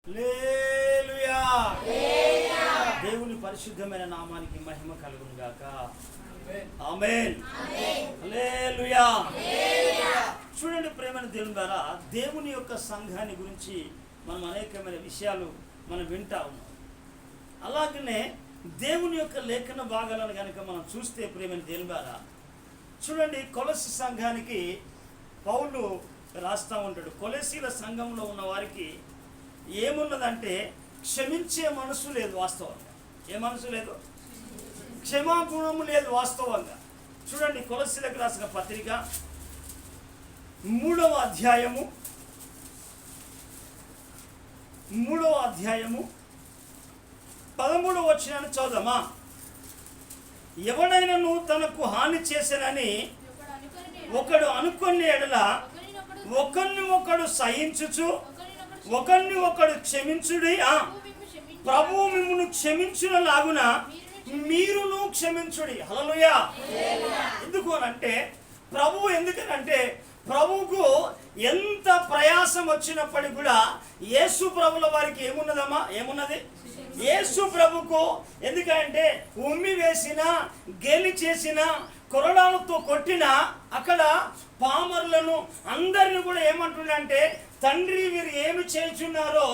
హల్లెలూయా. దేవుని పరిశుద్ధమైన నామానికి మహిమ కలుగును గాక. ఆమేన్. హల్లెలూయా. చూడండి ప్రేమైన దేవుని ద్వారా దేవుని యొక్క సంఘాన్ని గురించి మనం అనేకమైన విషయాలు మనం వింటా ఉన్నాం. అలాగనే దేవుని యొక్క లేఖన భాగాలను కనుక మనం చూస్తే ప్రేమైన దేవుని ద్వారా చూడండి, కొలసి సంఘానికి పౌలు రాస్తా ఉంటాడు. కొలసీల సంఘంలో ఉన్న వారికి ఏమున్నదంటే క్షమించే మనసు లేదు. వాస్తవంగా ఏ మనసు లేదు, క్షమాగుణము లేదు వాస్తవంగా. చూడండి, కొలసీలకు రాసిన పత్రిక 3వ అధ్యాయము 13వ వచనాన్ని చదువుదామా. ఎవడైనను తనకు హాని చేశానని ఒకడు అనుకున్న ఎడల ఒకరిని ఒకడు సహించుచు ఒకరిని ఒకడు క్షమించుడి. ప్రభువు మిమ్మును క్షమించునలాగున మీరును క్షమించుడి. హల్లెలూయా. ఎందుకు అనంటే ఎందుకనంటే ప్రభువుకు ఎంత ప్రయాసం వచ్చినప్పటికి కూడా యేసు ప్రభుల వారికి ఏమున్నది యేసు ప్రభుకు ఎందుకంటే ఉమ్మి వేసిన, గేలి చేసిన, కొరడాలతో కొట్టిన అక్కడ పామరులను అందరిని కూడా ఏమంటుండంటే, తండ్రి వీరు ఏమి చేయుచున్నారో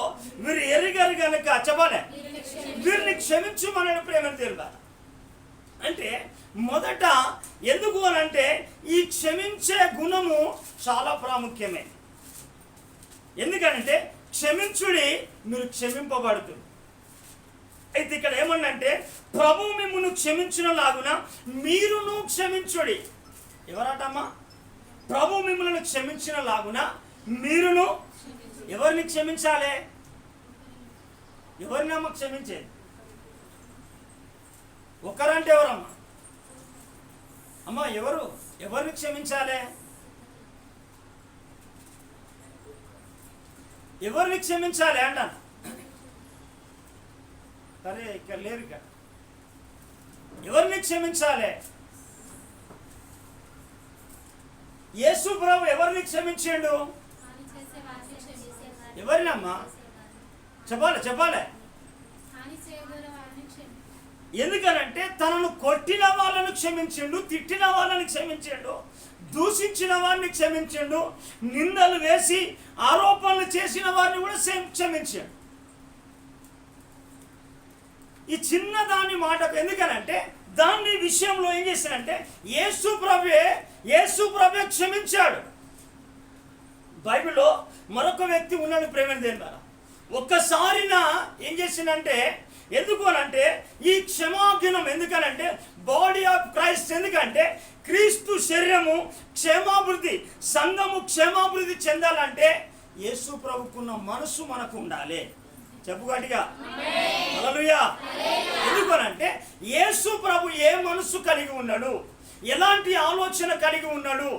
వీరు ఎరిగారు కనుక చెప్పాలి, వీరిని క్షమించుమని ప్రేమ తెలిపారు. అంటే మొదట ఎందుకు అనంటే ఈ క్షమించే గుణము చాలా ప్రాముఖ్యమైనది. ఎందుకంటే క్షమించుడి, మీరు క్షమింపబడుతుంది. అయితే ఇక్కడ ఏమన్నంటే ప్రభు మిమ్మును క్షమించునలాగున మీరును క్షమించుడి. ఎవరటమ్మా? ప్రభు మిమ్మల్ని క్షమించినలాగున మీరును. ఎవరిని క్షమించాలి? ఎవరినమ్మా క్షమించేది? ఒకరంటే ఎవరమ్మా? అమ్మా ఎవరిని క్షమించాలి? ఎవరిని క్షమించాలి అంటాను. సరే, ఇక్కడ లేరు. ఇక్కడ ఎవరిని క్షమించాలి? యేసు ప్రభు ఎవరిని క్షమించాడు? ఎవరినమ్మా? చెప్పాలి. ఎందుకనంటే తనను కొట్టిన వాళ్ళను క్షమించిండు, తిట్టిన వాళ్ళని క్షమించాడు, దూషించిన వారిని క్షమించాడు, నిందలు వేసి ఆరోపణలు చేసిన వారిని కూడా క్షమించాడు. ఈ చిన్న దాని మాటకు ఎందుకనంటే దాని విషయంలో ఏం చేశాడంటే యేసు ప్రభే క్షమించాడు. బైబిల్లో మరొక వ్యక్తి ఉన్నాడు ప్రేమ దేవుని. ఒక్కసారిన ఏం చేసిందంటే ఎందుకు అనంటే ఈ క్షమాగుణం ఎందుకనంటే బాడీ ఆఫ్ క్రైస్ట్. ఎందుకంటే క్రీస్తు శరీరము క్షేమాభివృద్ధి, సంఘము క్షేమాభివృద్ధి చెందాలంటే యేసు ప్రభుకున్న మనసు మనకు ఉండాలి. చెప్పు గట్టిగా హల్లెలూయా. ఎందుకనంటే యేసు ప్రభు ఏ మనసు కలిగి ఉన్నాడు, ఎలాంటి ఆలోచన కలిగి ఉన్నాడు,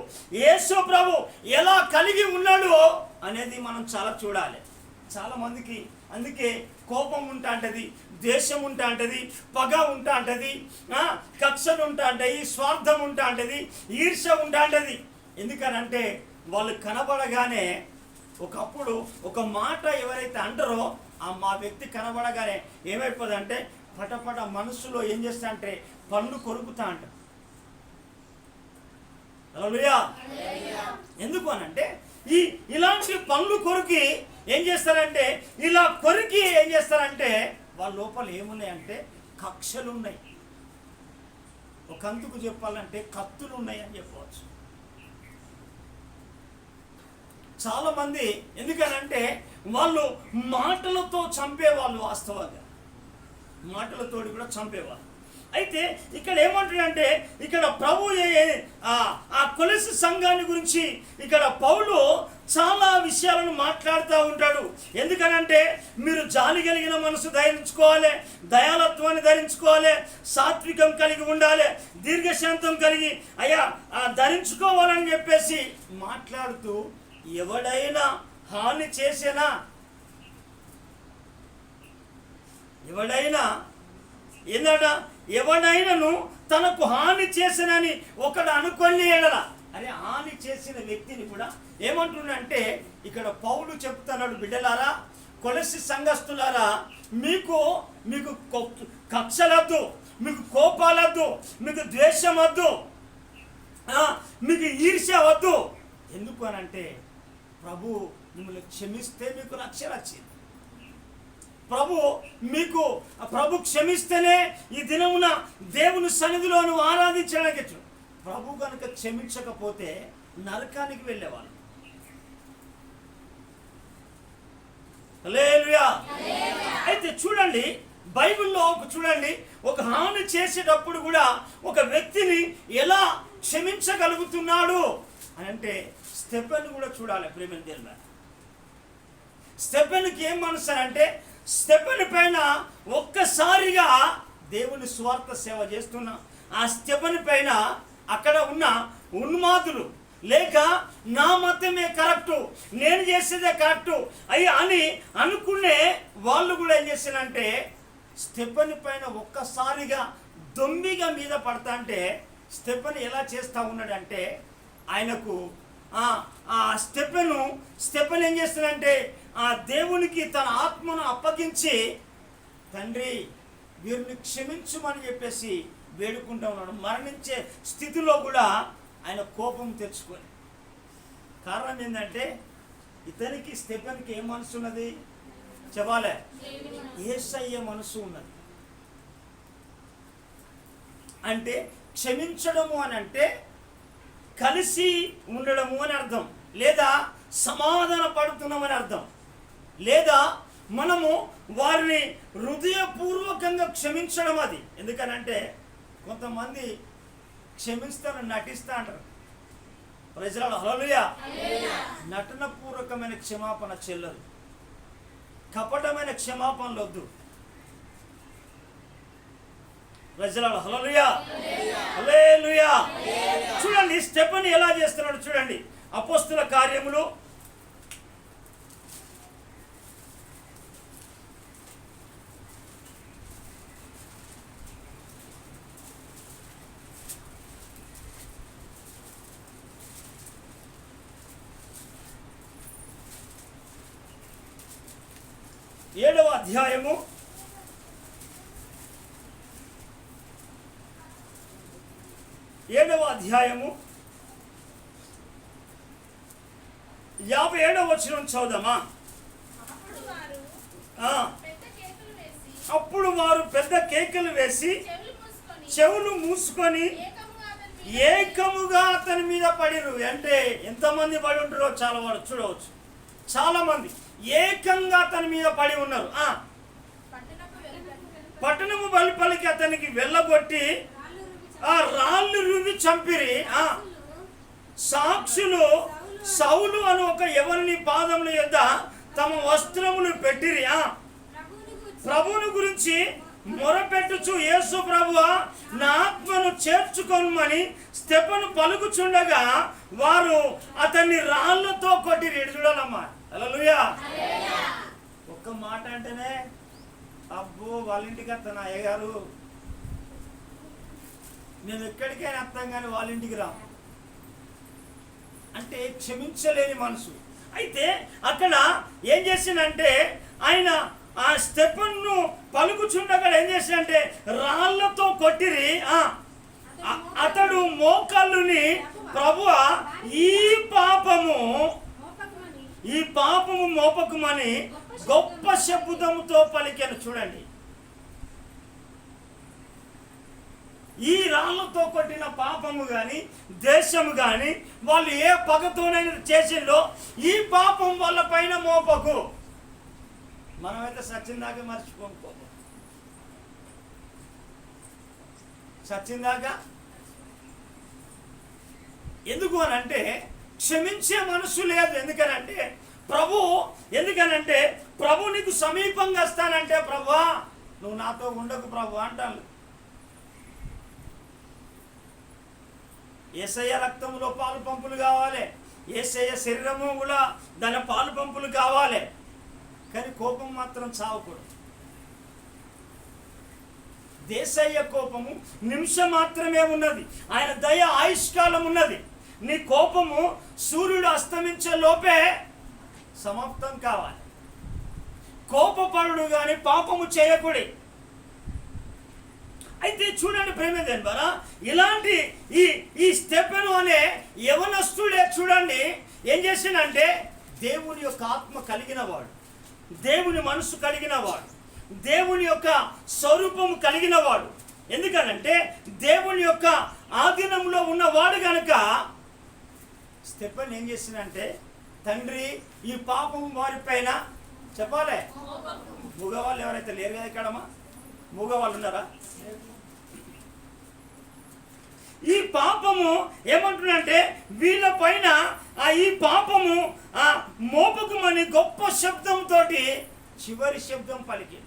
యేసు ప్రభు ఎలా కలిగి ఉన్నాడు అనేది మనం చాలా చూడాలి. చాలా మందికి అందుకే కోపం ఉంటా అంటది, ద్వేషం ఉంటా అంటది, పగ ఉంటా అంటది, కక్షలు ఉంటా అంటది, స్వార్థం ఉంటా అంటది, ఈర్ష్య ఉంటా అంటది. ఎందుకనంటే వాళ్ళు కనబడగానే ఒకప్పుడు ఒక మాట ఎవరైతే అంటారో మా వ్యక్తి కనబడగానే ఏమైపోదంటే పటపట మనసులో ఏం చేస్తా అంటే పళ్ళు కొరుకుతా అంట. హల్లెలూయా. ఎందుకు అనంటే ఇలాంటి పళ్ళు కొరికి ఏం చేస్తారంటే ఇలా కొరికి ఏం చేస్తారంటే వాళ్ళ లోపల ఏమున్నాయంటే కక్షలు ఉన్నాయి. ఒక అంతుకు చెప్పాలంటే కత్తులు ఉన్నాయి అని చెప్పవచ్చు. చాలా మంది ఎందుకనంటే వాళ్ళు మాటలతో చంపేవాళ్ళు, వాస్తవంగా మాటలతోటి కూడా చంపేవాళ్ళు. అయితే ఇక్కడ ఏమంటాడంటే ఇక్కడ ప్రభు ఆ కొలసి సంఘాన్ని గురించి ఇక్కడ పౌలు చాలా విషయాలను మాట్లాడుతూ ఉంటాడు. ఎందుకనంటే మీరు జాలి కలిగిన మనసు ధరించుకోవాలి, దయాలత్వాన్ని ధరించుకోవాలి, సాత్వికం కలిగి ఉండాలి, దీర్ఘశాంతం కలిగి ధరించుకోవాలని చెప్పేసి మాట్లాడుతూ ఎవడైనా హాని చేసినా ఎవడైనాను తనకు హాని చేసినని ఒకడు అనుకొని ఎడల అరే హాని చేసిన వ్యక్తిని కూడా ఏమంటుండంటే ఇక్కడ పౌలు చెప్తున్నాడు, బిడ్డలారా కొలసి సంఘస్థులారా, మీకు మీకు కక్షలద్దు, మీకు కోపాలద్దు, మీకు ద్వేషం వద్దు, మీకు ఈర్ష్య వద్దు. ఎందుకు అనంటే ప్రభు మిమ్మల్ని క్షమిస్తే మీకు రక్షణ వచ్చింది. ప్రభు క్షమిస్తేనే ఈ దినమున దేవుని సన్నిధిలో నువ్వు ఆరాధించడానికి. ప్రభు కనుక క్షమించకపోతే నరకానికి వెళ్ళేవాళ్ళు. హల్లెలూయా. అయితే చూడండి, బైబిల్లో చూడండి, ఒక హాని చేసేటప్పుడు కూడా ఒక వ్యక్తిని ఎలా క్షమించగలుగుతున్నాడు అని అంటే స్టెఫెన్ కూడా చూడాలి. ప్రేమ దేవుడా, స్టెఫెన్కి ఏం మనసు అంటే, స్టెఫెన్ పైన ఒక్కసారిగా దేవుని స్వార్థ సేవ చేస్తున్న ఆ స్టెఫెన్ పైన అక్కడ ఉన్న ఉన్మాదులు లేక నా మతమే కరెక్టు, నేను చేసేదే కరెక్టు అని అనుకునే వాళ్ళు కూడా ఏం చేశారంటే స్టెఫెన్ పైన ఒక్కసారిగా దొమ్మిగా మీద పడతా అంటే స్టెఫెన్ ఎలా చేస్తూ ఉన్నాడంటే ఆయనకు స్టెఫెన్ ఏం చేస్తాడంటే ఆ దేవునికి తన ఆత్మను అప్పగించి, తండ్రి వీరిని క్షమించుమని చెప్పేసి వేడుకుంటూ ఉన్నాడు. మరణించే స్థితిలో కూడా ఆయన కోపం తెచ్చుకొని. కారణం ఏంటంటే ఇతనికి స్టెఫెన్కి ఏం మనసు ఉన్నది చెప్పాలే? యేసయ్య మనసు ఉన్నది. అంటే క్షమించడము అని అంటే కలిసి ఉండడము అని అర్థం, లేదా సమాధాన పడుతున్నామని అర్థం, లేదా మనము వారిని హృదయపూర్వకంగా క్షమించడం. అది ఎందుకనంటే కొంతమంది క్షమిస్తారని నటిస్తా అంటారు. ప్రజలు హల్లెలూయా. నటన పూర్వకమైన క్షమాపణ చెల్లదు, కపటమైన క్షమాపణలు వద్దు. ప్రజలు హల్లెలూయా, హల్లెలూయా. చూడండి స్టెఫెన్ ఎలా చేస్తున్నాడు చూడండి. అపోస్తుల కార్యములు 7వ అధ్యాయము 57వ వచనం చదువుదామా? అప్పుడు వారు పెద్ద కేకలు వేసి చెవులు మూసుకొని ఏకముగా అతని మీద పడిరు. అంటే ఎంతమంది పడి ఉంటారో చాలా వారు చూడవచ్చు. చాలా మంది ఏకంగా అతని మీద పడి ఉన్నారు. పట్టణము వెలుపలికి అతనికి వెళ్ళగొట్టి ఆ రాళ్ళు రువి చంపిరి. సాక్షులు సౌలు అను ఒక ఎవరిని పాదముల యొద్ద తమ వస్త్రములు పెట్టిరి. ప్రభువుని గురించి మొరపెట్టుచు, యేసు ప్రభువా నా ఆత్మను చేర్చుకొనుమని స్టెఫెను పలుకుచుండగా వారు అతన్ని రాళ్లతో కొట్టిరి. చూడాలమ్మా, హల్లెలూయా. ఒక్క మాట అంటేనే అబ్బో వాళ్ళ ఇంటికి వస్తాను అయ్యగారు, మేము ఎక్కడికైనా వస్తాం కానీ వాళ్ళ ఇంటికి రాము అంటే క్షమించలేని మనసు. అయితే అక్కడ ఏం చేసిందంటే ఆయన ఆ స్టెఫెన్ను పలుకుచుండగా ఏం చేసిందంటే రాళ్లతో కొట్టిరి. అతడు మోకాళ్ళుని ప్రభువా ఈ పాపము మోపకుమని గొప్ప శబ్దముతో పలికాను. చూడండి, ఈ రాళ్లతో కొట్టిన పాపము కానీ దేశము కానీ వాళ్ళు ఏ పగతోనైనా చేసిందో ఈ పాపం వాళ్ళ పైన మోపకు. మనమైతే సచ్చిందాకా మర్చిపోకో, సచ్చిందాకా. ఎందుకు అని అంటే క్షమించే మనసు లేదు. ఎందుకనంటే ప్రభు నీకు సమీపంగా వస్తానంటే ప్రభువా నువ్వు నాతో ఉండకు ప్రభు అంటాను. యేసయ్య రక్తంలో పాలు పంపులు కావాలి, యేసయ్య శరీరము కూడా దాని పాలు పంపులు కావాలి, కానీ కోపం మాత్రం చావకూడదు. యేసయ్య కోపము నిమిషం మాత్రమే ఉన్నది, ఆయన దయ ఆయుష్కాలం ఉన్నది. నీ కోపము సూర్యుడు అస్తమించే లోపే సమాప్తం కావాలి. కోపపడుడు కానీ పాపము చేయకూడి. అయితే చూడండి ప్రేమదేని ద్వారా ఇలాంటి ఈ స్టెఫెను అనే యవనస్తుడే చూడండి ఏం చేసిందంటే దేవుని యొక్క ఆత్మ కలిగిన వాడు, దేవుని మనసు కలిగిన వాడు, దేవుని యొక్క స్వరూపము కలిగిన వాడు. ఎందుకనంటే దేవుని యొక్క ఆధీనంలో ఉన్నవాడు కనుక స్టెఫెన్ ఏం చేసిందంటే, తండ్రి ఈ పాపం వారిపైన చెప్పాలి. మగవాళ్ళు ఎవరైతే లేరు కదా ఇక్కడమ్మా, మగవాళ్ళు ఉన్నారా? ఈ పాపము ఏమంటుందంటే వీళ్ళ పైన ఈ పాపము మోపకమని గొప్ప శబ్దంతో చివరి శబ్దం పలికి.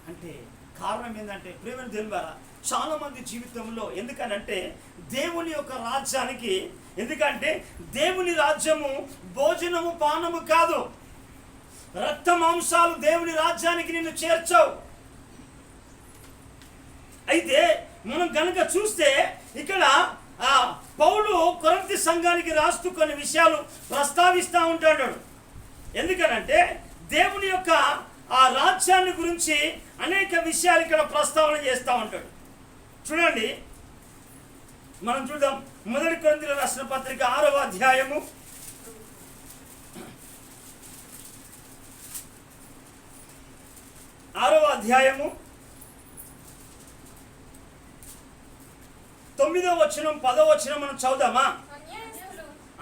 అంటే కారణం ఏంటంటే ప్రేమ తెలివారా, చాలా మంది జీవితంలో ఎందుకనంటే దేవుని యొక్క రాజ్యానికి, ఎందుకంటే దేవుని రాజ్యము భోజనము పానము కాదు, రక్త మాంసాలు దేవుని రాజ్యానికి నిన్ను చేర్చవు. అయితే మనం కనుక చూస్తే ఇక్కడ పౌలు కొరింథీ సంఘానికి రాస్తూ కొన్ని విషయాలు ప్రస్తావిస్తూ ఉంటాడు. ఎందుకనంటే దేవుని యొక్క ఆ రాజ్యాన్ని గురించి అనేక విషయాలు ఇక్కడ ప్రస్తావన చేస్తూ ఉంటాడు. చూడండి, మనం చూద్దాం. 1 కొరింథీయులకు రాసిన పత్రిక 6వ అధ్యాయము 9వ వచనం 10వ వచనం మనం చదువుదామా?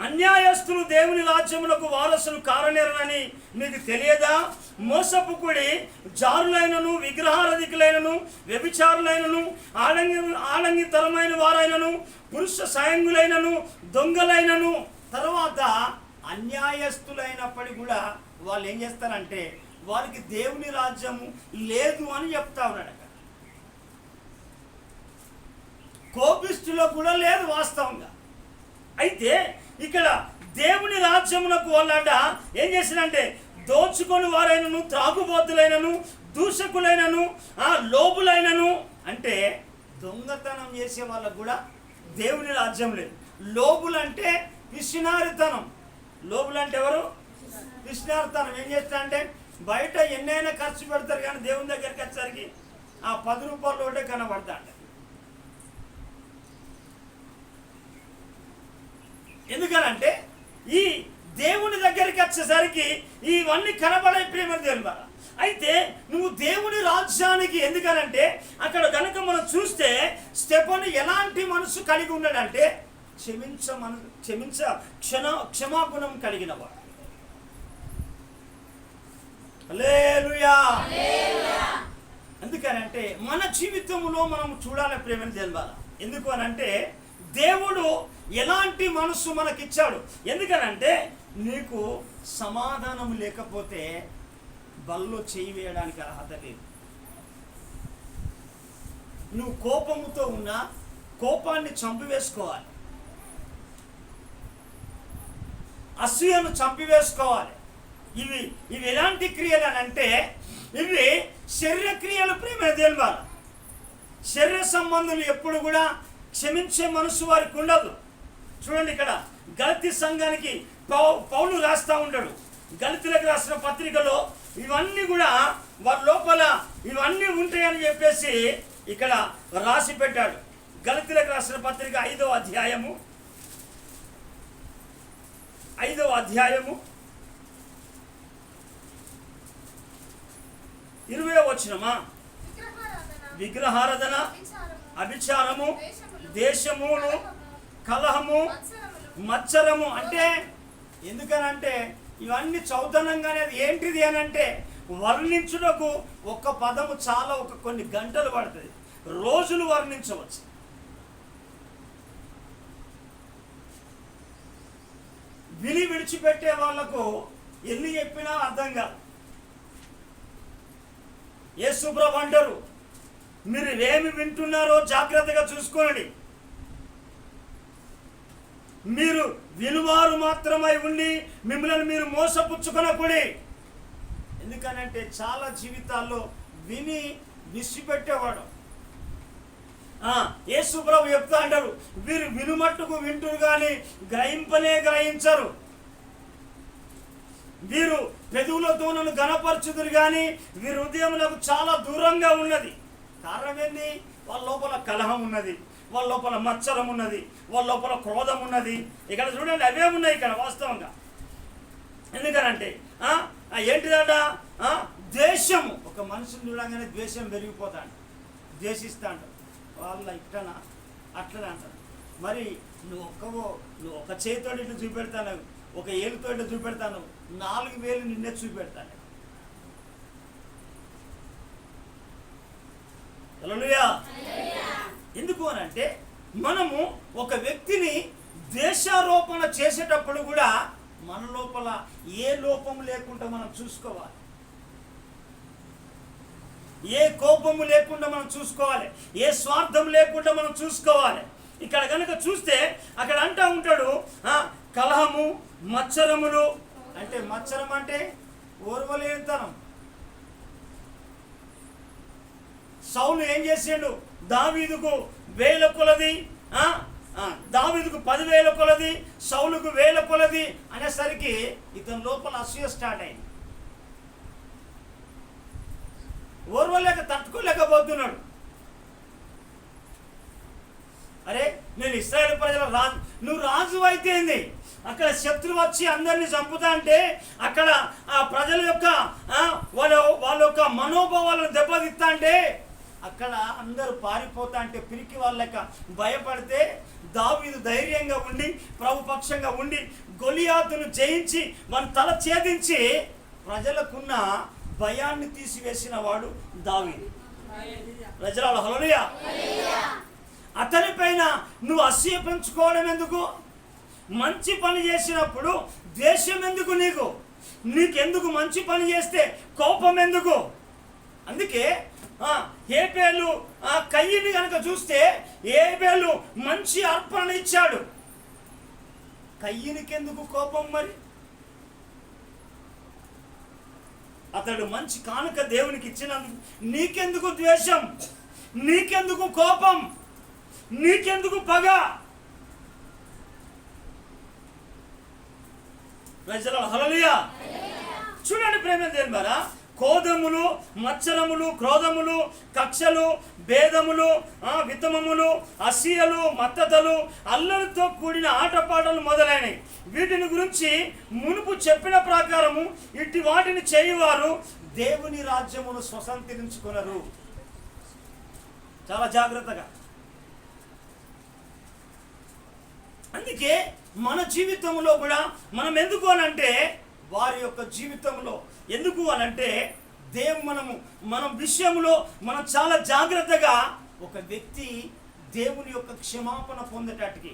అన్యాయస్తులు దేవుని రాజ్యమునకు వారసులు కారనేరని మీకు తెలియదా? మోసపుకుడి జారులైనను, విగ్రహారాధికులైనను, వ్యభిచారులైనను, ఆడంగితరమైన వారైనను, పురుష సాయంగులైనను, దొంగలైనను, తర్వాత అన్యాయస్తులైనప్పటికీ కూడా వాళ్ళు ఏం చేస్తారంటే వారికి దేవుని రాజ్యము లేదు అని చెప్తా ఉన్నాడు. కోపిష్ఠులో కూడా లేదు వాస్తవంగా. అయితే ఇక్కడ దేవుని రాజ్యమునకు వాళ్ళంట ఏం చేసినంటే దోచుకొని వారైనను, త్రాగుబోతులైనను, దూషకులైనను, లోబులైనను, అంటే దొంగతనం చేసే వాళ్ళకు కూడా దేవుని రాజ్యం లేదు. లోబులంటే పిసినారితనం. లోబులంటే ఎవరు? పిసినారితనం. ఏం చేస్తారంటే బయట ఎన్నైనా ఖర్చు పెడతారు కానీ దేవుని దగ్గరికి వచ్చేసరికి ఆ 10 రూపాయలు ఒకటే కనబడతా. ఎందుకనంటే ఈ దేవుని దగ్గరికి వచ్చేసరికి ఇవన్నీ కనబడే ప్రేమ దేవుని. అయితే నువ్వు దేవుని రాజ్యానికి, ఎందుకనంటే అక్కడ కనుక మనం చూస్తే స్టెఫెను ఎలాంటి మనసు కలిగి ఉన్నాడంటే క్షమాగుణం కలిగిన వాడు. హల్లెలూయా. ఎందుకనంటే మన జీవితంలో మనం చూడాలి ప్రేమ దేవుని. ఎందుకు అనంటే దేవుడు ఎలాంటి మనసు మనకిచ్చాడు. ఎందుకనంటే నీకు సమాధానం లేకపోతే బల్లో చేయి వేయడానికి అర్హత లేదు. నువ్వు కోపముతో ఉన్నా కోపాన్ని చంపివేసుకోవాలి, అసూయను చంపివేసుకోవాలి. ఇవి ఎలాంటి క్రియలు అని అంటే ఇవి శరీర క్రియలు ప్రేమ దేవుని. శరీర సంబంధులు ఎప్పుడు కూడా క్షమించే మనసు వారికి ఉండదు. చూడండి, ఇక్కడ గలతీ సంఘానికి పౌలు రాస్తా ఉంటాడు. గలతీలకు రాసిన పత్రికలో ఇవన్నీ కూడా వారి లోపల ఇవన్నీ ఉంటాయని చెప్పేసి ఇక్కడ రాసి పెట్టాడు. గలతీలకు రాసిన పత్రిక 5వ అధ్యాయము 20వ వచనమా? విగ్రహారాధన, అభిచారము, దేశమును, కలహము, మత్సరము. అంటే ఎందుకనంటే ఇవన్నీ చౌతనంగానే అది ఏంటిది అని అంటే వర్ణించుటకు ఒక్క పదము చాలా కొన్ని గంటలు పడుతుంది, రోజులు వర్ణించవచ్చు. విడిచిపెట్టే వాళ్లకు ఎన్ని చెప్పినా అర్థం కాదు. యేసు ప్రభువు అంటారు, మీరు ఏమి వింటున్నారో జాగ్రత్తగా చూసుకోండి. మీరు వినువారు మాత్రమై ఉండి మిమ్మల్ని మీరు మోసపుచ్చుకొనకూడి. ఎందుకనంటే చాలా జీవితాల్లో విని విసిపెట్టేవాడు. యేసు ప్రభువు చెప్తా అంటారు, వీరు వినుమట్టుకు వింటురు కానీ గ్రహింపనే గ్రహించరు. వీరు పెదవులతో నన్ను ఘనపరచుదురు కానీ వీరి హృదయములకు చాలా దూరంగా ఉన్నది. కారణం ఏంది? వాళ్ళ లోపల కలహం ఉన్నది, వాళ్ళ లోపల మత్సరం ఉన్నది, వాళ్ళ లోపల క్రోధం ఉన్నది. ఇక్కడ చూడండి, అవే ఉన్నాయి ఇక్కడ వాస్తవంగా. ఎందుకనంటే ఏంటిదట? ద్వేషము. ఒక మనిషిని చూడగానే ద్వేషం పెరిగిపోతాడు, ద్వేషిస్తాడు. వాళ్ళ ఇట్లనా అట్లనే అంటాడు. మరి నువ్వు ఒక చేతితో ఇట్లా చూపెడతాను, ఒక ఏలుతో ఇట్లా చూపెడతాను, 4 వేలు నిన్నే చూపెడతాను. హల్లెలూయా. ఎందుకు అని అంటే మనము ఒక వ్యక్తిని ద్వేషారోపణ చేసేటప్పుడు కూడా మన లోపల ఏ లోపం లేకుండా మనం చూసుకోవాలి, ఏ కోపము లేకుండా మనం చూసుకోవాలి, ఏ స్వార్థం లేకుండా మనం చూసుకోవాలి. ఇక్కడ కనుక చూస్తే అక్కడ అంటూ ఉంటాడు కలహము, మత్సరములు. అంటే మత్సరం అంటే ఓర్వలేనితనం. సౌలు ఏం చేసిండు? దావీదుకు 1000 కొలది, దావీదుకు 10,000 కొలది, సౌలుకు 1000 కొలది అనేసరికి ఇతని లోపల అసూయ స్టార్ట్ అయింది. ఓర్వలేక తట్టుకోలేకపోతున్నాడు. అరే నేను ఇశ్రాయేలు ప్రజల రాజు, నువ్వు రాజు అయితే ఏంది? అక్కడ శత్రువు వచ్చి అందరినీ చంపుతా అంటే అక్కడ ఆ ప్రజల యొక్క వాళ్ళ యొక్క మనోభావాలను దెబ్బతిస్తా అంటే అక్కడ అందరూ పారిపోతా అంటే పిరికి వాళ్ళక భయపడితే దావీదు ధైర్యంగా ఉండి ప్రభుపక్షంగా ఉండి గొలియాతును జయించి మన తల ఛేదించి ప్రజలకున్న భయాన్ని తీసివేసిన వాడు దావీదు. ప్రజల హల్లెలూయా. అతని పైన నువ్వు అసూయ పెంచుకోవడం ఎందుకు? మంచి పని చేసినప్పుడు ద్వేషం ఎందుకు? నీకెందుకు మంచి పని చేస్తే కోపం ఎందుకు? అందుకే హేబేలు కయ్యని కనుక చూస్తే హేబేలు మంచి అర్పణ ఇచ్చాడు, కయ్యనికెందుకు కోపం? మరి అతడు మంచి కానుక దేవునికి ఇచ్చినందుకు నీకెందుకు ద్వేషం? నీకెందుకు కోపం? నీకెందుకు పగ? ప్రజల హల్లెలూయా. చూడండి ప్రేమ దేవులారా, కోదములు, మత్సరములు, క్రోధములు, కక్షలు, భేదములు, విత్తమములు, అసూయలు, మత్తతలు, అల్లరితో కూడిన ఆటపాటలు మొదలైనవి. వీటిని గురించి మునుపు చెప్పిన ప్రకారము ఇట్టి వాటిని చేయువారు దేవుని రాజ్యమును స్వతంత్రించుకొనరు. చాలా జాగ్రత్తగా. అందుకే మన జీవితంలో కూడా మనం ఎందుకు అనంటే వారి యొక్క జీవితంలో ఎందుకు అనంటే మనం విషయంలో మనం చాలా జాగ్రత్తగా ఒక వ్యక్తి దేవుని యొక్క క్షమాపణ పొందేటట్టుకి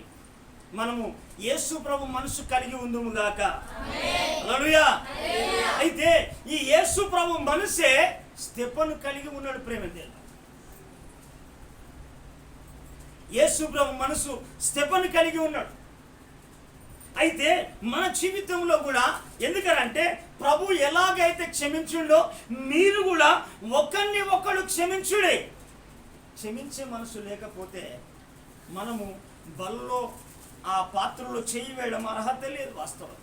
మనము యేసు ప్రభు మనసు కలిగి ఉందుము గాక. హల్లెలూయా. అయితే ఈ యేసు ప్రభు మనసే స్తెఫను కలిగి ఉన్నాడు. ప్రేమ దేవుడు, యేసు ప్రభు మనసు స్తెఫను కలిగి ఉన్నాడు. అయితే మన జీవితంలో కూడా ఎందుకనంటే ప్రభు ఎలాగైతే క్షమించుండో మీరు కూడా ఒకరిని ఒకడు క్షమించుడే. క్షమించే మనసు లేకపోతే మనము బల్లో ఆ పాత్రలో చేయి వేయడం అర్హత లేదు. వాస్తవం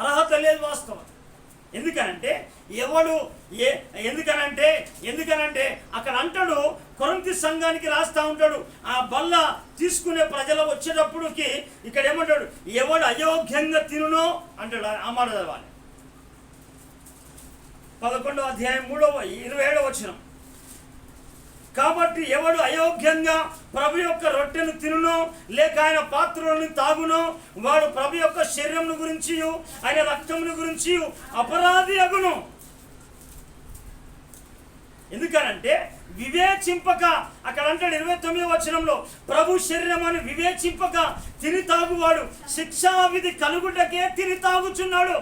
అర్హత లేదు వాస్తవం. ఎందుకనంటే ఎందుకనంటే అక్కడ అంటాడు, కొరింథీ సంఘానికి రాస్తా ఉంటాడు, ఆ బల్ల తీసుకునే ప్రజలు వచ్చేటప్పుడుకి ఇక్కడ ఏమంటాడు, ఎవడు అయోగ్యంగా తినునో అంటాడు. ఆ మాట చదవాలి. 11వ అధ్యాయం 27వ వచనం. కాబట్టి ఎవడు అయోగ్యంగా ప్రభు యొక్క రొట్టెను తినునో లేక ఆయన పాత్రలను తాగునో వాడు ప్రభు యొక్క శరీరమును గురించి ఆయన రక్తమును గురించి అపరాధి అగును. ఎందుకనంటే వివేచింపక, అక్కడ అంటాడు 29వ వచనంలో, ప్రభు శరీరం అని వివేచింపక తిని తాగువాడు శిక్షావిధి కలుగుటకే తిని తాగుచున్నాడు.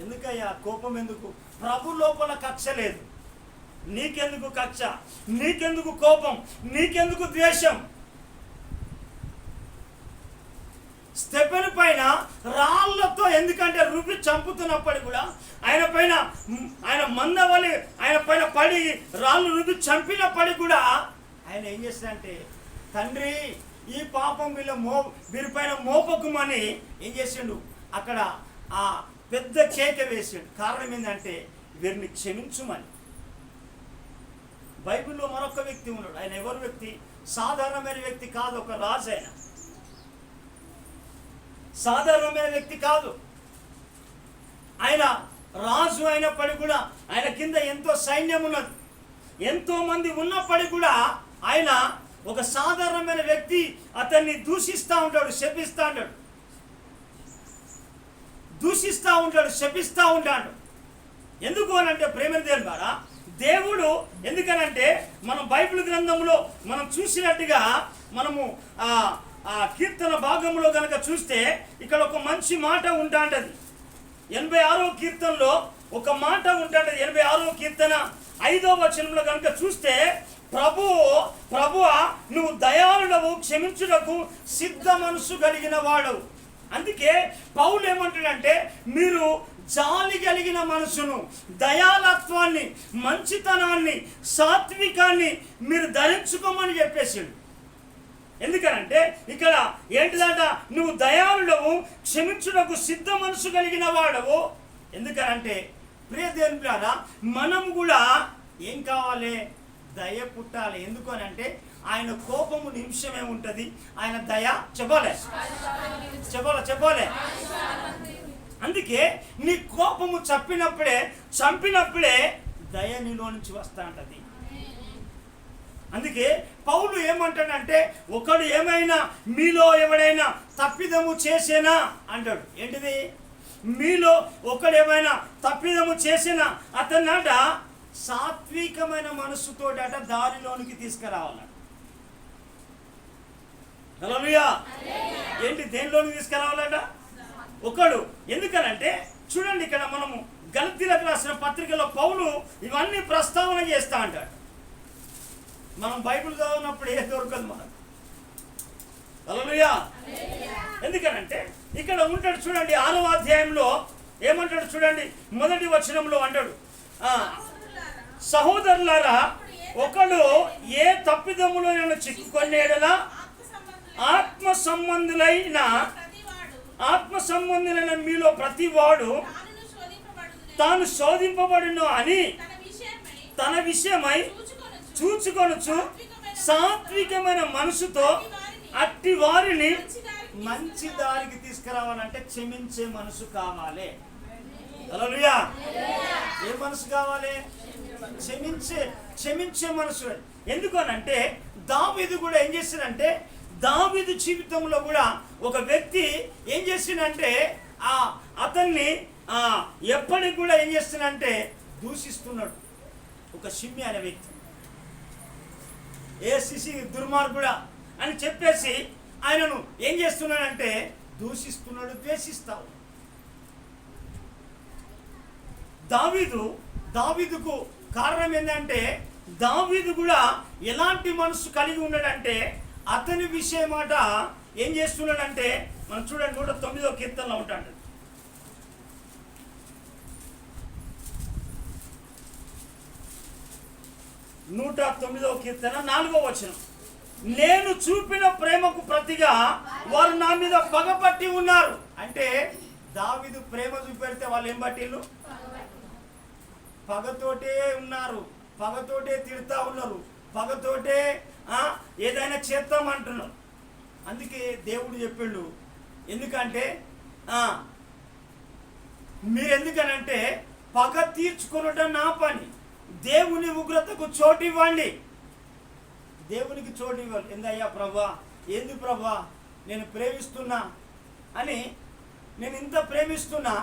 ఎందుకయ్యా కోపం? ఎందుకు? ప్రభు లోపల కక్ష లేదు. నీకెందుకు కక్ష? నీకెందుకు కోపం? నీకెందుకు ద్వేషం? స్తెఫను పైన రాళ్లతో ఎందుకంటే రుబ్బి చంపుతున్నప్పటికీ కూడా ఆయన మందవలి ఆయన పైన పడి రాళ్ళు రుబ్బి చంపినప్పటికీ కూడా ఆయన ఏం చేస్తాడంటే, తండ్రి ఈ పాపం వీరిపైన మోపకుమని ఏం చేసిండు? అక్కడ ఆ పెద్ద కేక వేసాడు. కారణం ఏంటంటే వీరిని క్షమించుమని. బైబిల్లో మరొక వ్యక్తి ఉన్నాడు. ఆయన ఎవరు వ్యక్తి? సాధారణమైన వ్యక్తి కాదు, ఒక రాజు. ఆయన సాధారణమైన వ్యక్తి కాదు. ఆయన రాజు అయినప్పటికీ కూడా ఆయన కింద ఎంతో సైన్యం ఉన్నది, ఎంతో మంది ఉన్నప్పటికీ కూడా ఆయన ఒక సాధారణమైన వ్యక్తి. అతన్ని దూషిస్తూ ఉంటాడు, శపిస్తూ ఉంటాడు, శపిస్తూ ఉంటాడు. ఎందుకు అనంటే ప్రేమ దేవుని ద్వారా దేవుడు, ఎందుకనంటే మనం బైబిల్ గ్రంథంలో మనం చూసినట్టుగా మనము కీర్తన భాగంలో కనుక చూస్తే ఇక్కడ ఒక మంచి మాట ఉంటాంటది. 86వ కీర్తనలో ఒక మాట ఉంటాంటది. 86వ కీర్తన 5వ వచనంలో కనుక చూస్తే, ప్రభువా నువ్వు దయాళుడవు, క్షమించుటకు సిద్ధ మనసు కలిగిన వాడవు. అందుకే పౌలు ఏమంటాడంటే, మీరు జాలి కలిగిన మనసును, దయాలత్వాన్ని, మంచితనాన్ని, సాత్వికాన్ని మీరు ధరించుకోమని చెప్పేసాడు. ఎందుకనంటే ఇక్కడ ఏంటిదంట, నువ్వు దయాళుడవు, క్షమించుటకు సిద్ధ మనసు కలిగిన వాడవు. ఎందుకనంటే ప్రియ దేవుని ద్వారా మనం కూడా ఏం కావాలి? దయ పుట్టాలి. ఎందుకు అనంటే ఆయన కోపము నిమిషమే ఉంటుంది, ఆయన దయ చెప్పాలి. అందుకే నీ కోపము చంపినప్పుడే దయ నీలో నుంచి వస్తా ఉంటది. అందుకే పౌలు ఏమంటాడంటే, ఒకడు ఏమైనా మీలో ఎవడైనా తప్పిదము చేసేనా అంటాడు. ఏంటిది? మీలో ఒకడు ఏమైనా తప్పిదము చేసినా అతన్నట సాత్వికమైన మనసుతోట దారిలోనికి తీసుకురావాలట. హల్లెలూయా. ఏంటి? దేనిలోనికి తీసుకురావాలట? ఒకడు. ఎందుకనంటే చూడండి, ఇక్కడ మనము గలతీయులకు రాసిన పత్రికలో పౌలు ఇవన్నీ ప్రస్తావన చేస్తా అంటాడు. మనం బైబిల్ చదివినప్పుడు ఏ దొరకదు మనకు. హల్లెలూయా. ఎందుకనంటే ఇక్కడ ఉంటాడు చూడండి, 6వ అధ్యాయంలో ఏమంటాడు చూడండి, 1వ వచనంలో అంటాడు, సహోదరులారా ఒకడు ఏ తప్పిదములో నేను చిక్కుకొనేడలా ఆత్మ సంబంధులైన మీలో ప్రతి వాడు తాను శోధింపబడును అని తన విషయమై చూచుకొనుచు సాత్వికమైన మనసుతో అట్టి వారిని మంచి దారికి తీసుకురావాలంటే క్షమించే మనసు కావాలి. హల్లెలూయా. ఏ మనసు కావాలి? క్షమించే మనసు. ఎందుకు అనంటే దావీదు కూడా ఏం చేసిందంటే, దావీదు జీవితంలో కూడా ఒక వ్యక్తి ఏం చేసిందంటే అతన్ని ఎప్పటికి కూడా ఏం చేస్తున్నాడంటే దూషిస్తున్నాడు. ఒక షిమ్మి అనే వ్యక్తి దుర్మార్గుడా అని చెప్పేసి ఆయనను ఏం చేస్తున్నాడంటే దూషిస్తున్నాడు, ద్వేషిస్తాడు. దావీదుకు కారణం ఏంటంటే, దావీదు కూడా ఎలాంటి మనసు కలిగి ఉన్నాడంటే అతని విషయం మాట ఏం చేస్తున్నాడంటే, మనం చూడండి 109వ కీర్తనలో ఉంటాడు. 109వ కీర్తన 4వ వచనం, నేను చూపిన ప్రేమకు ప్రతిగా వారు నా మీద పగపట్టి ఉన్నారు. అంటే దావీదు ప్రేమ చూపెడితే వాళ్ళు ఏం పట్టిళ్ళు? పగతోటే ఉన్నారు, పగతోటే తిడతా ఉన్నారు, పగతోటే ఏదైనా చేద్దామంటున్నారు. అందుకే దేవుడు చెప్పాడు, ఎందుకంటే మీరెందుకనంటే పగ తీర్చుకొనటం నా పని, దేవుని ఉగ్రతకు చోటు ఇవ్వండి. దేవునికి చోటు ఇవ్వాలి. ఏందయ్యా ప్రభా, ఏంది ప్రభా, నేను ప్రేమిస్తున్నా అని, నేను ఇంత ప్రేమిస్తున్నా,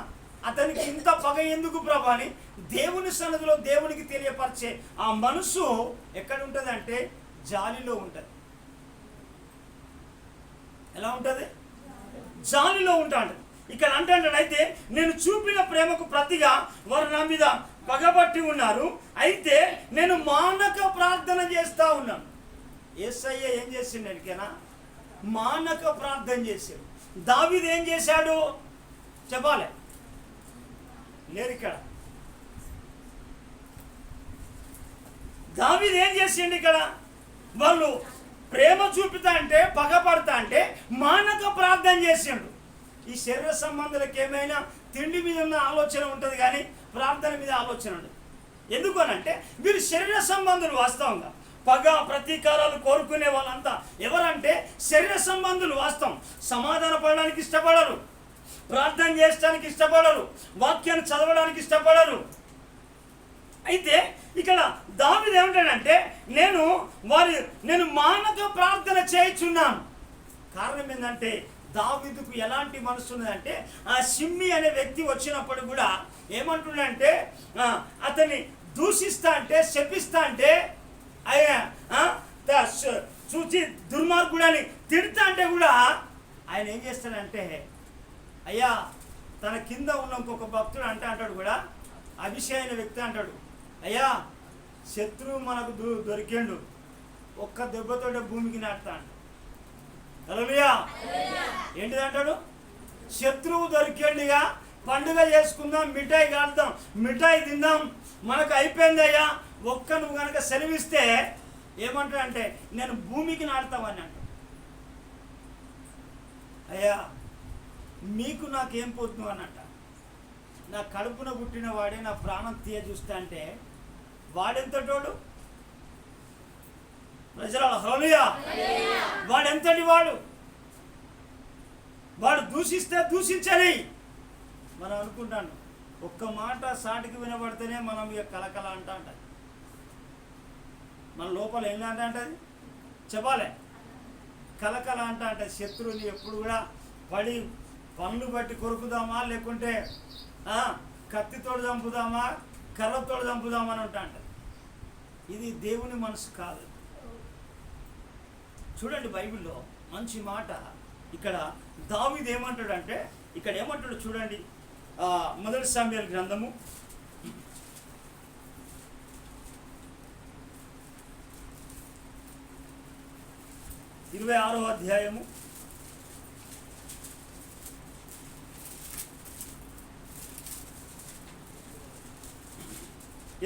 అతనికి ఇంత పగ ఎందుకు ప్రభా అని దేవుని సన్నిధిలో దేవునికి తెలియపరిచే ఆ మనసు ఎక్కడ ఉంటుంది అంటే జాలిలో ఉంటుంది. ఎలా ఉంటుంది? జాలిలో ఉంటాడు. ఇక్కడ అంటాడైతే నేను చూపిన ప్రేమకు ప్రతిగా వారు నా మీద పగబట్టి ఉన్నారు, అయితే నేను మానక ప్రార్థన చేస్తా ఉన్నాను. యేసయ్య ఏం చేసిండు? ఎనికేనా మానక ప్రార్థన చేశాడు. దావీదు ఏం చేశాడు చెప్పాలి? లేదు ఇక్కడ. దావీదు ఏం చేసిండు? ఇక్కడ వాళ్ళు ప్రేమ చూపుతా అంటే పగపడతా అంటే మానక ప్రార్థన చేసిండు. ఈ శరీర సంబంధాలకు ఏమైనా తిండి మీద ఉన్న ఆలోచన ఉంటుంది కానీ ప్రార్థన మీద ఆలోచన ఉండదు. ఎందుకు అనంటే వీరు శరీర సంబంధులు. వాస్తవంగా పగ ప్రతీకారాలు కోరుకునే వాళ్ళంతా ఎవరంటే శరీర సంబంధులు. వాస్తవం సమాధాన పడడానికి ఇష్టపడరు, ప్రార్థన చేయడానికి ఇష్టపడరు, వాక్యాన్ని చదవడానికి ఇష్టపడరు. అయితే ఇక్కడ దావీదు ఏమంటాడంటే నేను మానక ప్రార్థన చేయుచున్నాను. కారణం ఏంటంటే దావీదుకు ఎలాంటి మనసు ఉన్నదంటే ఆ షిమ్మి అనే వ్యక్తి వచ్చినప్పుడు కూడా ఏమంటున్నాడంటే అతన్ని దూషిస్తా అంటే శపిస్తా అంటే చూచి దుర్మార్గుడని తిడతా అంటే కూడా ఆయన ఏం చేస్తాడంటే అయ్యా తన కింద ఉన్న ఇంకొక భక్తుడు అంటాడు కూడా అభిషేక్ అనే వ్యక్తి అంటాడు, అయ్యా శత్రువు మనకు దొరికిండు, ఒక్క దెబ్బతోటే భూమికి నాటుతా అంట. హల్లెలూయా. ఏంటిదంటాడు? శత్రువు దొరికిండిగా, పండుగ చేసుకుందాం, మిఠాయి కాల్దాం, మిఠాయి తిందాం, మనకు అయిపోయింది అయ్యా, ఒక్క నువ్వు కనుక సెలవిస్తే ఏమంటాడంటే నేను భూమికి నాటుతామని అంట. అయ్యా మీకు నాకేం పోతుంది అన్నట్ట. నా కడుపున పుట్టిన వాడే నా ప్రాణం తీయ చూస్తా అంటే వాడెంతటోడు? ప్రజల హల్లెలూయా. వాడెంతటి వాడు? వాడు దూషిస్తే దూషించాలి. మనం అనుకుంటాను ఒక్క మాట సాటికి వినబడితేనే మనం ఇక కలకల అంట. మన లోపల ఏంటంటే అది చెప్పాలి. కలకల అంటే శత్రువుని ఎప్పుడు కూడా పడి పనులు బట్టి కొరుకుదామా, లేకుంటే కత్తితోడు చంపుదామా, కర్రతోడు చంపుదామా అని ఉంటా. ఇది దేవుని మనసు కాదు. చూడండి బైబిల్లో మంచి మాట. ఇక్కడ దావీదు ఏమంటాడంటే ఇక్కడ ఏమంటాడు చూడండి. మొదటి సమూయేలు గ్రంథము 26వ అధ్యాయము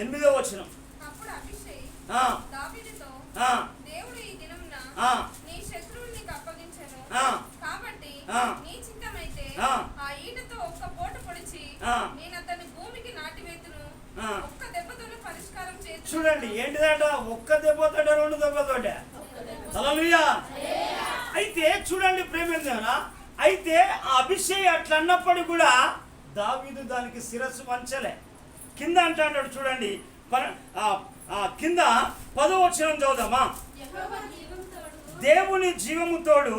8వ వచనం. అప్పుడు అభిషేక్ దావీదుతో, దేవుడు ఈ దినమున నీ శత్రువుని అప్పగించెను, కాబట్టి నీ చిత్తమైతే ఆ ఈటతో ఒక్క పోటు పొడిచి నేను అతన్ని భూమికి నాటివేతును, ఒక్క దెబ్బతోనే పరిష్కారం చేతును. చూడండి ఏంటిదంట, ఒక్క దెబ్బతోట, రెండు దెబ్బతోట. హల్లెలూయా. అయితే చూడండి ప్రేమేంద్ర, అయితే ఆ అభిషేక్ అట్లా అన్నప్పుడు కూడా దావీదు దానికి శిరస్సు వంచలే. కింద అంటాడు చూడండి, కింద 10వ వచనం చదువుదామా. దేవుని జీవము తోడు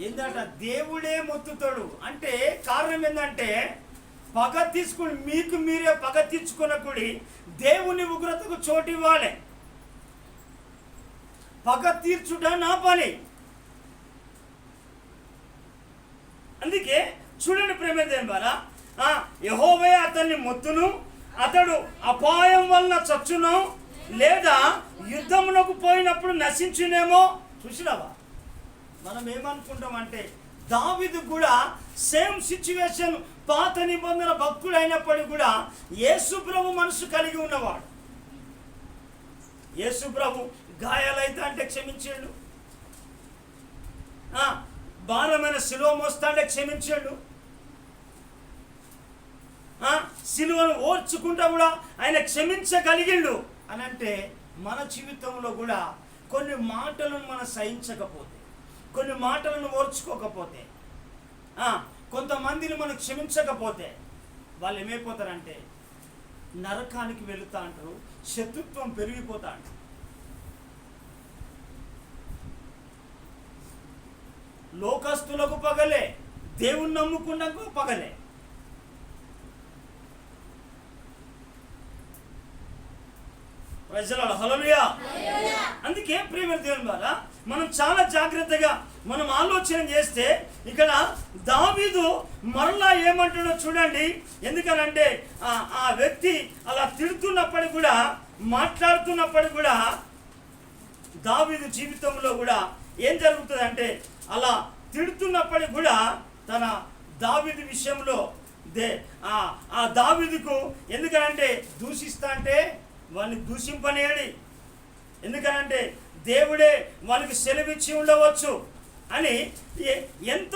ఏంటంట, దేవుడే మొత్తుతోడు. అంటే కారణం ఏంటంటే పగ తీసుకుని మీకు మీరే పగ తీర్చుకున్నకుడి దేవుని ఉగ్రతకు చోటు ఇవ్వాలి. పగ తీర్చుట నా పని. అందుకే చూడండి ప్రేమేంద్ర బారా, యెహోవా అతన్ని మొత్తును, అతడు అపాయం వలన చచ్చును, లేదా యుద్ధమునకు పోయినప్పుడు నశించునేమో. చూసినావా, మనం ఏమనుకుంటామంటే దావీదు కూడా సేమ్ సిచ్యువేషన్, పాత నిబంధన భక్తుడు అయినప్పటికీ కూడా యేసు ప్రభు మనసు కలిగి ఉన్నవాడు. యేసు ప్రభు గాయాలైతే అంటే క్షమించాడు, భారమైన శిలువ మోస్తా అంటే క్షమించాడు, శిలువను ఓర్చుకుంటా కూడా ఆయన క్షమించగలిగిండు అని. అంటే మన జీవితంలో కూడా కొన్ని మాటలను మనం సహించకపోతే, కొన్ని మాటలను ఓర్చుకోకపోతే, కొంతమందిని మనం క్షమించకపోతే వాళ్ళు ఏమైపోతారంటే నరకానికి వెళుతా అంటారు, శత్రుత్వం పెరిగిపోతా అంటారు. లోకస్తులకు పగలే, దేవుణ్ణి నమ్ముకున్నకు పగలే. ప్రజలాడు హల్లెలూయా. అందుకే ప్రియమైన దేవుని ద్వారా మనం చాలా జాగ్రత్తగా మనం ఆలోచన చేస్తే ఇక్కడ దావీదు మరలా ఏమంటాడో చూడండి. ఎందుకనంటే ఆ వ్యక్తి అలా తిడుతున్నప్పటికి కూడా, మాట్లాడుతున్నప్పటికి కూడా దావీదు జీవితంలో కూడా ఏం జరుగుతుందంటే అలా తిడుతున్నప్పటికి కూడా తన దావీదు విషయంలో ఆ దావీదుకు ఎందుకనంటే దూషిస్తా అంటే వాడిని దూషింపనేయడి, ఎందుకనంటే దేవుడే వాళ్ళకి సెలవిచ్చి ఉండవచ్చు అని ఎంత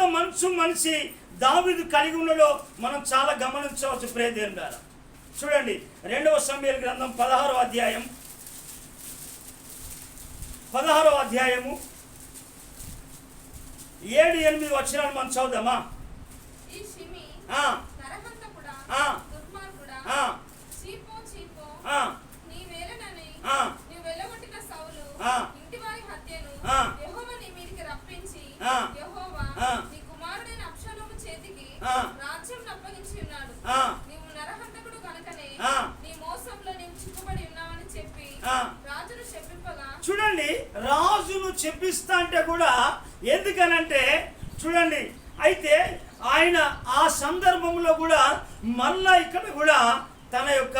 మనిషి దావీదు కలిగి ఉన్నదో మనం చాలా గమనించవచ్చు ప్రియదేవుని ద్వారా. చూడండి 2వ సమూయేలు గ్రంథం 16వ అధ్యాయము 7-8 వచనాలు మనం చదువుదామా. ఈ షిమి నరహంతకుడా, దుర్మార్గుడా, చీపో నీ వేలనని నీవు వెలగొట్టిన సౌలు ఇంటివారి హత్యను యెహోవా నీ మీదికి రప్పించి యెహోవా నీ కుమారుడైన అబ్షాలోము చేతికి రాజ్యం అప్పగించి ఉన్నాడు. నీవు నరహంతకుడు కనుకనే నీ మోసంలో నీవు చిక్కుబడి ఉన్నావని చెప్పి రాజును శపింపగా. చూడండి, రాజును చెప్పిస్తా అంటే కూడా ఎందుకనంటే చూడండి, అయితే ఆయన ఆ సందర్భంలో కూడా మళ్ళా ఇక్కడ కూడా తన యొక్క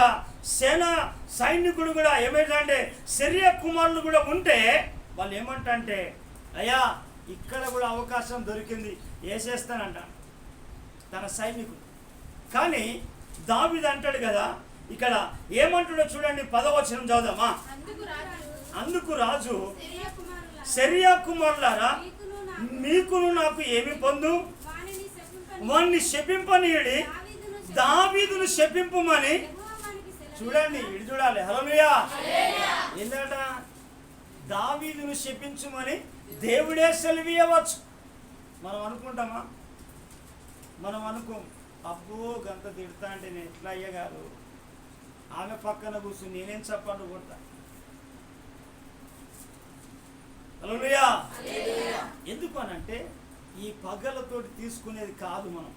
సైనికుడు కూడా ఏమైందంటే సిరియా కుమారులు కూడా ఉంటే వాళ్ళు ఏమంటే, అయ్యా ఇక్కడ కూడా అవకాశం దొరికింది, వేసేస్తానంట తన సైనికుడు. కానీ దావీదు అంటాడు కదా, ఇక్కడ ఏమంటాడో చూడండి, 10వ వచనం చదువుదామా. అందుకు రాజు సిరియా కుమారులారా, మీకును నాకు ఏమి పొందు, వాణ్ణి శపింపనీయుడి, దావీదును శపింపమని. చూడండి, ఇది చూడాలి. హల్లెలూయా. ఏంటట, దావీదును శపించుమని దేవుడే సెలవియవచ్చు. మనం అనుకుంటామా? మనం అనుకోం, అబ్బో గంత తిడతా అంటే నేను ఎట్లా అయ్యగారు, ఆమె పక్కన కూర్చుని నేనేం చెప్పండు కొడతా. హల్లెలూయా. ఎందుకు అనంటే ఈ పగలతోటి తీసుకునేది కాదు మనం.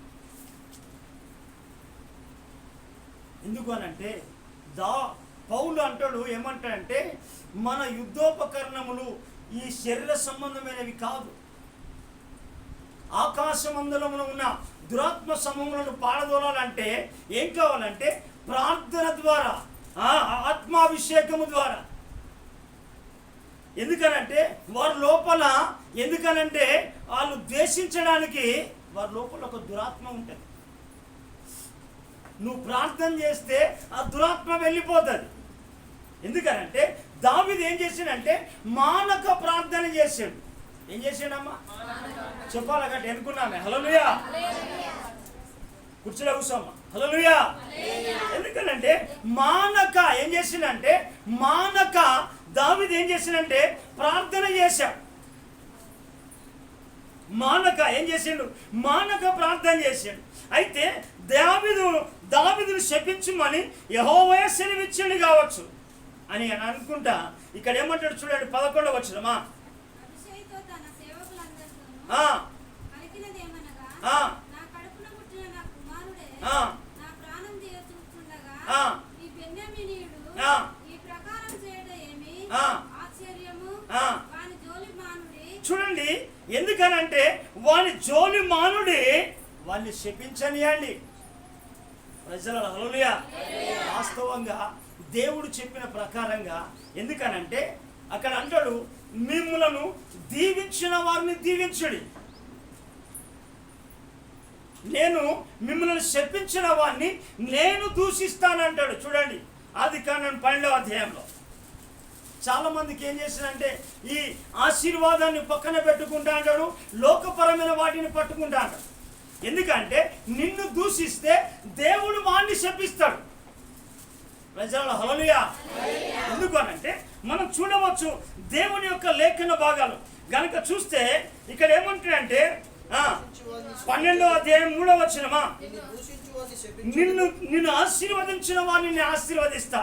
ఎందుకు అనంటే పౌలు అంటాడు, ఏమంటాడంటే మన యుద్ధోపకరణములు ఈ శరీర సంబంధమైనవి కాదు, ఆకాశ మండలమున ఉన్న దురాత్మ సమూహములను పారదోలాలంటే ఏం కావాలంటే ప్రార్థన ద్వారా, ఆత్మాభిషేకము ద్వారా. ఎందుకనంటే వారి లోపల, ఎందుకనంటే వాళ్ళు ద్వేషించడానికి వారి లోపల ఒక దురాత్మ ఉంటుంది. నువ్వు ప్రార్థన చేస్తే ఆ దురాత్మ వెళ్ళిపోతుంది. ఎందుకనంటే దావీదు ఏం చేసాడంటే మానక ప్రార్థన చేసాడు. ఏం చేసాడమ్మా చెప్పాలి గట్టి ఎన్నుకున్నామే. హల్లెలూయా. కుర్చీలో కూర్చోమ్మా. హల్లెలూయా. ఎందుకనంటే మానక ఏం చేసిందంటే, మానక దావీదు ఏం చేసిందంటే ప్రార్థన చేశాడు. మానక ఏం చేసిండు, మానక ప్రార్థన చేశాడు. అయితే దావీదును శపించమని యెహోవా సెలవిచ్చాడు కావచ్చు అని అనుకుంటా. ఇక్కడ ఏమంటాడు చూడండి, 11వ వచనమా. చూడండి, ఎందుకనంటే వాని జోలి మానుడి, వాడిని శపించనియండి. ప్రజల హల్లెలూయా. వాస్తవంగా దేవుడు చెప్పిన ప్రకారంగా, ఎందుకనంటే అక్కడ అంటాడు మిమ్ములను దీవించిన వారిని దీవించుడి, నేను మిమ్మల్ని శపించిన వారిని నేను దూషిస్తానంటాడు. చూడండి, ఆదికాండం 12వ అధ్యాయంలో చాలా మందికి ఏం చేశాడంటే ఈ ఆశీర్వాదాన్ని పక్కన పెట్టుకుంటా అంటాడు, లోకపరమైన వాటిని పట్టుకుంటా అంటాడు. ఎందుకంటే నిన్ను దూషిస్తే దేవుడు వాడిని శపిస్తాడు. ప్రజల హల్లెలూయా. ఎందుకు అనంటే మనం చూడవచ్చు దేవుని యొక్క లేఖన భాగాలు గనక చూస్తే ఇక్కడ ఏమంటాడంటే 12వ అధ్యాయం 3వ వచనమా, నిన్ను ఆశీర్వదించిన వాడిని నేను ఆశీర్వదిస్తా,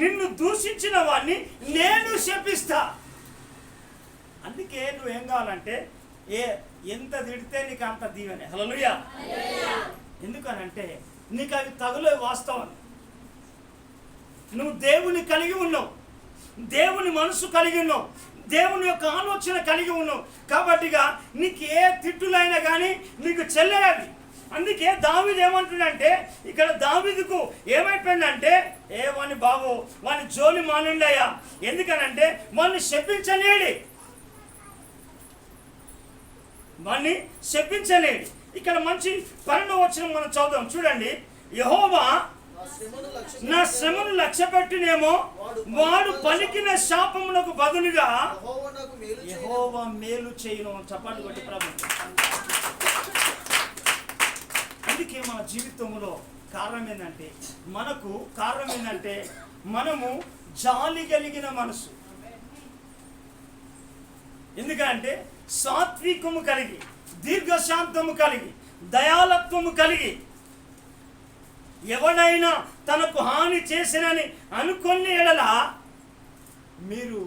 నిన్ను దూషించిన వాడిని నేను శపిస్తా. అందుకే నువ్వేం కావాలంటే ఎంత తిడితే నీకు అంత దీవెనే. హల్లెలూయా. ఎందుకనంటే నీకు అవి తగులే. వాస్తవం, నువ్వు దేవుని కలిగి ఉన్నావు, దేవుని మనసు కలిగి ఉన్నావు, దేవుని యొక్క ఆలోచన కలిగి ఉన్నావు కాబట్టిగా నీకు ఏ తిట్టులైనా కానీ నీకు చెల్లేయాలి. అందుకే దావీదు ఏమంటున్నాడంటే ఇక్కడ దావీదుకు ఏమైపోయిందంటే వాని బాబు వాని జోలి మానుండయ్యా, ఎందుకనంటే వాడిని శపించలేడి, వాడిని శపించలేడి. ఇక్కడ మంచి 12వ వచనం మనం చదువుదాం. చూడండి, యెహోవా నా శ్రమను లక్ష్య పెట్టినేమో వాడు పలికిన శాపములకు బదులుగా యెహోవా మేలు చేయును. చప్పట్లు కొట్టి ప్రభు. అందుకే మన జీవితంలో కారణం ఏంటంటే మనము జాలి కలిగిన మనసు. ఎందుకంటే సాత్వికము కలిగి, దీర్ఘశాంతము కలిగి, దయాలత్వము కలిగి, ఎవడైనా తనకు హాని చేసినని అనుకున్న ఎడల మీరు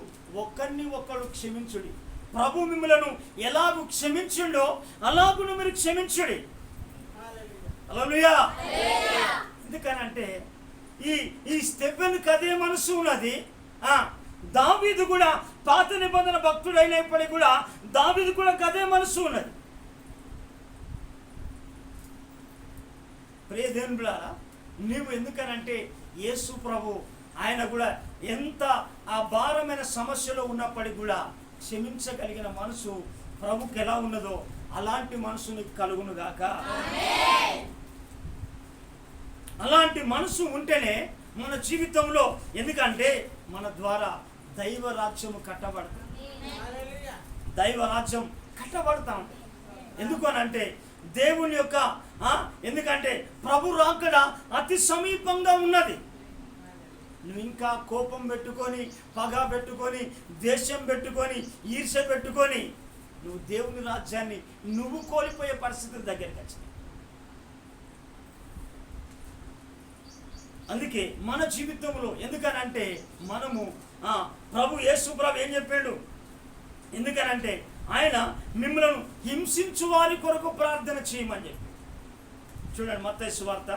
ఒకరిని ఒకరు క్షమించుడి. ప్రభు మిమ్మలను ఎలాగూ క్షమించుండో అలాగును మీరు క్షమించుడి. హల్లెలూయా. ఎందుకనంటే ఈ స్టెఫెనుకు అదే మనసు ఉన్నది. దావీదు కూడా పాత నిబంధన భక్తుడైనప్పటికీ కూడా దావీదు కూడా అదే మనసు ఉన్నది. ప్రియ దేవునిలారా, నీవు ఎందుకనంటే యేసు ప్రభు ఆయన కూడా ఎంత ఆ భారమైన సమస్యలో ఉన్నప్పటికీ కూడా క్షమించగలిగిన మనసు ప్రభుకి ఎలా ఉన్నదో అలాంటి మనసు నీకు కలుగును గాక. అలాంటి మనసు ఉంటేనే మన జీవితంలో, ఎందుకంటే మన ద్వారా దైవరాజ్యము కట్టబడుతుంది. దైవరాజ్యం కట్టబడతా ఉంటుంది. ఎందుకు అనంటే దేవుని యొక్క ఎందుకంటే ప్రభు రాకడ అతి సమీపంగా ఉన్నది. నువ్వు ఇంకా కోపం పెట్టుకొని, పగ పెట్టుకొని, ద్వేషం పెట్టుకొని, ఈర్ష్య పెట్టుకొని నువ్వు దేవుని రాజ్యాన్ని నువ్వు కోల్పోయే పరిస్థితుల దగ్గరికి వచ్చింది. అందుకే మన జీవితంలో, ఎందుకనంటే మనము ప్రభు యేసు ప్రభు ఏం చెప్పాడు? ఎందుకనంటే ఆయన మిమ్మల్ని హింసించు వారి కొరకు ప్రార్థన చేయమని చెప్పి. చూడండి మత్తయి సువార్త